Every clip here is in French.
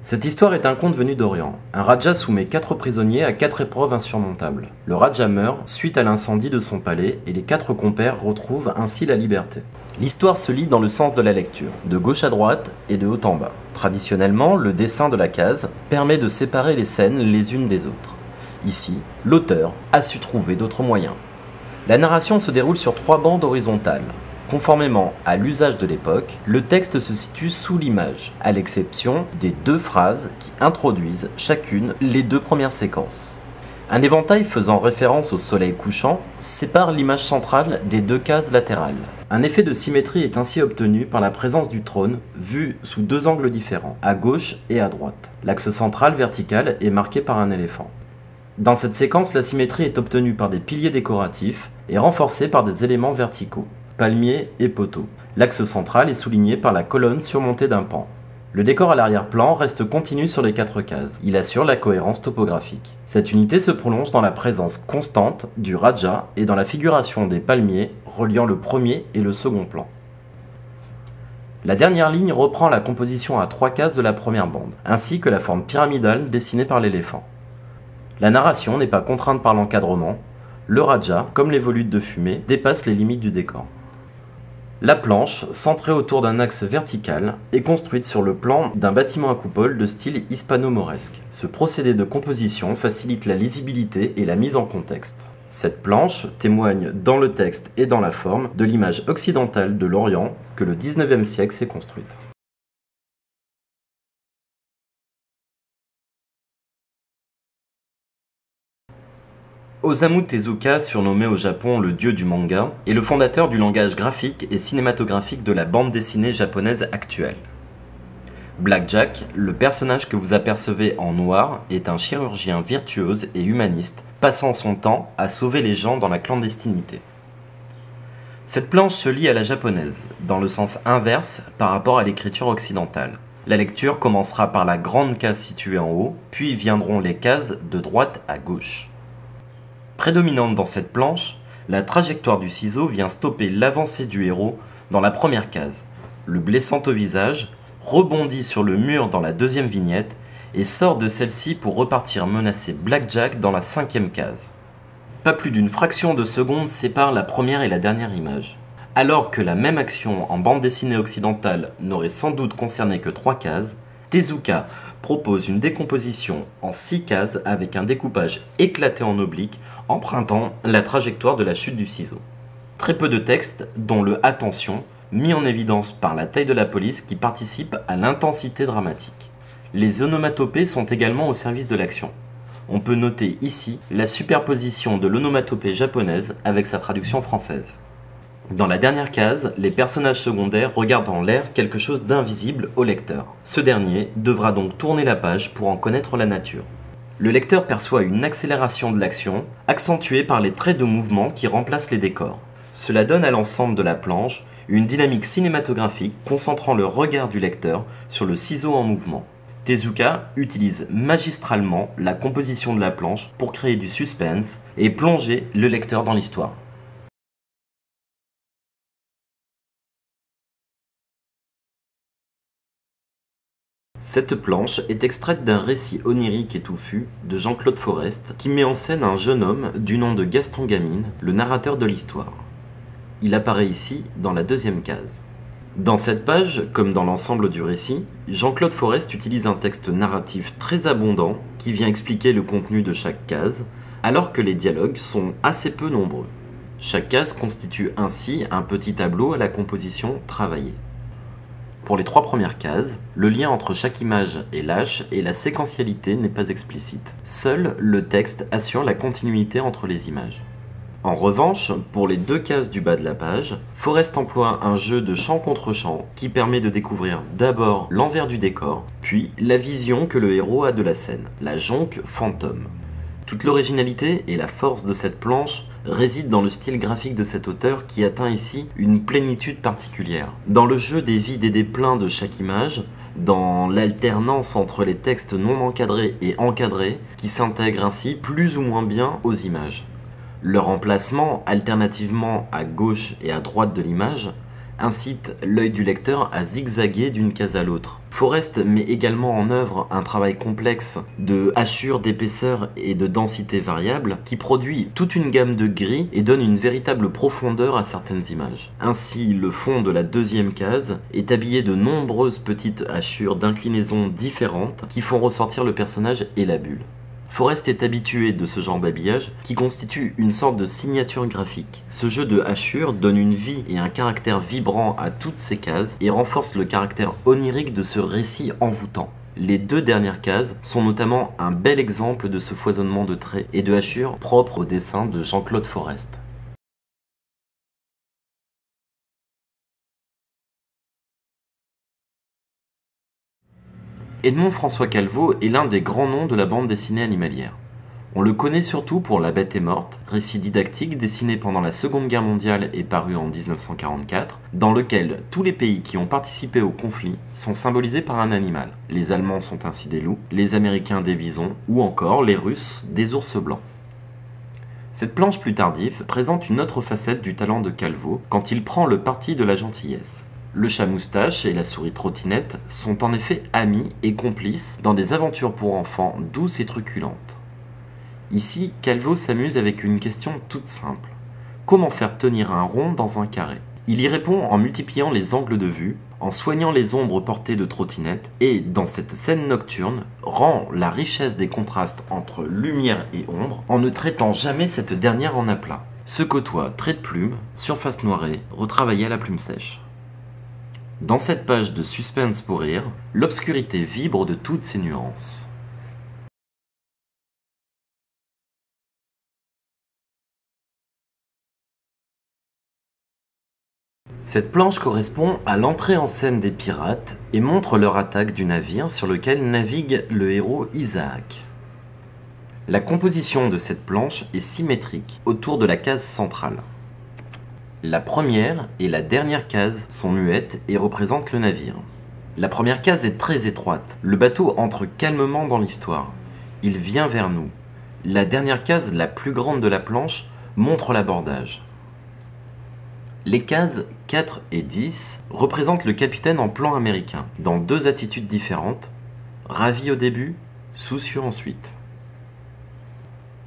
Cette histoire est un conte venu d'Orient. Un Raja soumet 4 prisonniers à 4 épreuves insurmontables. Le Raja meurt suite à l'incendie de son palais et les 4 compères retrouvent ainsi la liberté. L'histoire se lit dans le sens de la lecture, de gauche à droite et de haut en bas. Traditionnellement, le dessin de la case permet de séparer les scènes les unes des autres. Ici, l'auteur a su trouver d'autres moyens. La narration se déroule sur 3 bandes horizontales. Conformément à l'usage de l'époque, le texte se situe sous l'image, à l'exception des 2 phrases qui introduisent chacune les 2 premières séquences. Un éventail faisant référence au soleil couchant sépare l'image centrale des 2 cases latérales. Un effet de symétrie est ainsi obtenu par la présence du trône, vu sous 2 angles différents, à gauche et à droite. L'axe central vertical est marqué par un éléphant. Dans cette séquence, la symétrie est obtenue par des piliers décoratifs et renforcée par des éléments verticaux, palmiers et poteaux. L'axe central est souligné par la colonne surmontée d'un pan. Le décor à l'arrière-plan reste continu sur les 4 cases. Il assure la cohérence topographique. Cette unité se prolonge dans la présence constante du Raja et dans la figuration des palmiers reliant le premier et le second plan. La dernière ligne reprend la composition à 3 cases de la première bande, ainsi que la forme pyramidale dessinée par l'éléphant. La narration n'est pas contrainte par l'encadrement. Le Raja, comme les volutes de fumée, dépasse les limites du décor. La planche, centrée autour d'un axe vertical, est construite sur le plan d'un bâtiment à coupole de style hispano-mauresque. Ce procédé de composition facilite la lisibilité et la mise en contexte. Cette planche témoigne dans le texte et dans la forme de l'image occidentale de l'Orient que le XIXe siècle s'est construite. Osamu Tezuka, surnommé au Japon le dieu du manga, est le fondateur du langage graphique et cinématographique de la bande dessinée japonaise actuelle. Blackjack, le personnage que vous apercevez en noir, est un chirurgien virtuose et humaniste, passant son temps à sauver les gens dans la clandestinité. Cette planche se lit à la japonaise, dans le sens inverse par rapport à l'écriture occidentale. La lecture commencera par la grande case située en haut, puis viendront les cases de droite à gauche. Prédominante dans cette planche, la trajectoire du ciseau vient stopper l'avancée du héros dans la première case. Le blessant au visage rebondit sur le mur dans la deuxième vignette et sort de celle-ci pour repartir menacer Blackjack dans la 5e case. Pas plus d'une fraction de seconde sépare la première et la dernière image. Alors que la même action en bande dessinée occidentale n'aurait sans doute concerné que 3 cases, Tezuka propose une décomposition en 6 cases avec un découpage éclaté en oblique empruntant la trajectoire de la chute du ciseau. Très peu de texte, dont le « attention » mis en évidence par la taille de la police qui participe à l'intensité dramatique. Les onomatopées sont également au service de l'action. On peut noter ici la superposition de l'onomatopée japonaise avec sa traduction française. Dans la dernière case, les personnages secondaires regardent en l'air quelque chose d'invisible au lecteur. Ce dernier devra donc tourner la page pour en connaître la nature. Le lecteur perçoit une accélération de l'action, accentuée par les traits de mouvement qui remplacent les décors. Cela donne à l'ensemble de la planche une dynamique cinématographique concentrant le regard du lecteur sur le ciseau en mouvement. Tezuka utilise magistralement la composition de la planche pour créer du suspense et plonger le lecteur dans l'histoire. Cette planche est extraite d'un récit onirique et touffu de Jean-Claude Forest qui met en scène un jeune homme du nom de Gaston Gamine, le narrateur de l'histoire. Il apparaît ici dans la 2e case. Dans cette page, comme dans l'ensemble du récit, Jean-Claude Forest utilise un texte narratif très abondant qui vient expliquer le contenu de chaque case, alors que les dialogues sont assez peu nombreux. Chaque case constitue ainsi un petit tableau à la composition travaillée. Pour les 3 premières cases, le lien entre chaque image et l'âge et la séquentialité n'est pas explicite. Seul le texte assure la continuité entre les images. En revanche, pour les 2 cases du bas de la page, Forest emploie un jeu de champ contre champ qui permet de découvrir d'abord l'envers du décor, puis la vision que le héros a de la scène, la jonque fantôme. Toute l'originalité et la force de cette planche réside dans le style graphique de cet auteur qui atteint ici une plénitude particulière. Dans le jeu des vides et des pleins de chaque image, dans l'alternance entre les textes non encadrés et encadrés qui s'intègrent ainsi plus ou moins bien aux images. Leur emplacement alternativement à gauche et à droite de l'image incite l'œil du lecteur à zigzaguer d'une case à l'autre. Forrest met également en œuvre un travail complexe de hachures, d'épaisseur et de densité variable qui produit toute une gamme de gris et donne une véritable profondeur à certaines images. Ainsi, le fond de la deuxième case est habillé de nombreuses petites hachures d'inclinaisons différentes qui font ressortir le personnage et la bulle. Forrest est habitué de ce genre d'habillage qui constitue une sorte de signature graphique. Ce jeu de hachures donne une vie et un caractère vibrant à toutes ces cases et renforce le caractère onirique de ce récit envoûtant. Les deux dernières cases sont notamment un bel exemple de ce foisonnement de traits et de hachures propre au dessin de Jean-Claude Forrest. Edmond François Calveau est l'un des grands noms de la bande dessinée animalière. On le connaît surtout pour La Bête est morte, récit didactique dessiné pendant la Seconde Guerre mondiale et paru en 1944, dans lequel tous les pays qui ont participé au conflit sont symbolisés par un animal. Les Allemands sont ainsi des loups, les Américains des bisons, ou encore les Russes des ours blancs. Cette planche plus tardive présente une autre facette du talent de Calveau quand il prend le parti de la gentillesse. Le chat moustache et la souris trottinette sont en effet amis et complices dans des aventures pour enfants douces et truculentes. Ici, Calveau s'amuse avec une question toute simple. Comment faire tenir un rond dans un carré? Il y répond en multipliant les angles de vue, en soignant les ombres portées de trottinettes et, dans cette scène nocturne, rend la richesse des contrastes entre lumière et ombre en ne traitant jamais cette dernière en aplat. Se côtoient trait de plume, surface noirée, retravaillée à la plume sèche. Dans cette page de suspense pour rire, l'obscurité vibre de toutes ses nuances. Cette planche correspond à l'entrée en scène des pirates et montre leur attaque du navire sur lequel navigue le héros Isaac. La composition de cette planche est symétrique autour de la case centrale. La première et la dernière case sont muettes et représentent le navire. La première case est très étroite. Le bateau entre calmement dans l'histoire. Il vient vers nous. La dernière case, la plus grande de la planche, montre l'abordage. Les cases 4 et 10 représentent le capitaine en plan américain, dans deux attitudes différentes, ravi au début, soucieux ensuite.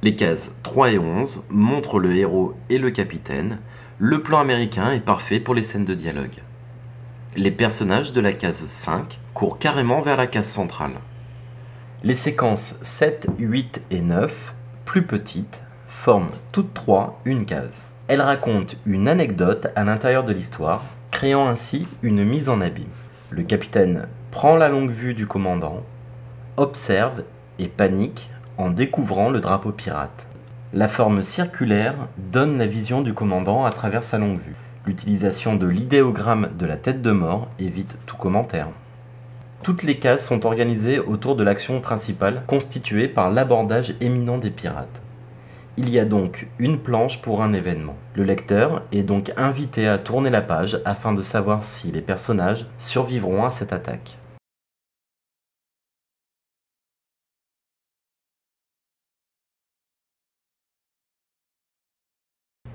Les cases 3 et 11 montrent le héros et le capitaine. Le plan américain est parfait pour les scènes de dialogue. Les personnages de la case 5 courent carrément vers la case centrale. Les séquences 7, 8 et 9, plus petites, forment toutes trois une case. Elles racontent une anecdote à l'intérieur de l'histoire, créant ainsi une mise en abîme. Le capitaine prend la longue vue du commandant, observe et panique en découvrant le drapeau pirate. La forme circulaire donne la vision du commandant à travers sa longue vue. L'utilisation de l'idéogramme de la tête de mort évite tout commentaire. Toutes les cases sont organisées autour de l'action principale constituée par l'abordage éminent des pirates. Il y a donc une planche pour un événement. Le lecteur est donc invité à tourner la page afin de savoir si les personnages survivront à cette attaque.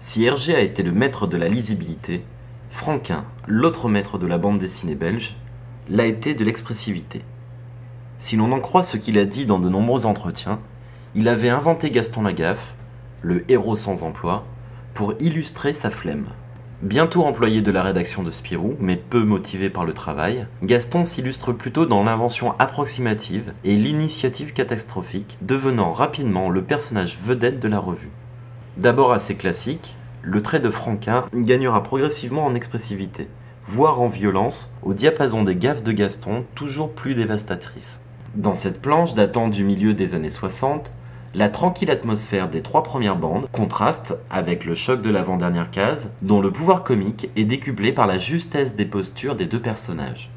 Si Hergé a été le maître de la lisibilité, Franquin, l'autre maître de la bande dessinée belge, l'a été de l'expressivité. Si l'on en croit ce qu'il a dit dans de nombreux entretiens, il avait inventé Gaston Lagaffe, le héros sans emploi, pour illustrer sa flemme. Bientôt employé de la rédaction de Spirou, mais peu motivé par le travail, Gaston s'illustre plutôt dans l'invention approximative et l'initiative catastrophique, devenant rapidement le personnage vedette de la revue. D'abord assez classique, le trait de Franquin gagnera progressivement en expressivité, voire en violence, au diapason des gaffes de Gaston toujours plus dévastatrices. Dans cette planche datant du milieu des années 60, la tranquille atmosphère des trois premières bandes contraste avec le choc de l'avant-dernière case, dont le pouvoir comique est décuplé par la justesse des postures des deux personnages.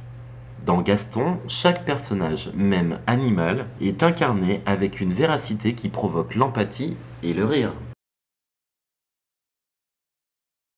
Dans Gaston, chaque personnage, même animal, est incarné avec une véracité qui provoque l'empathie et le rire.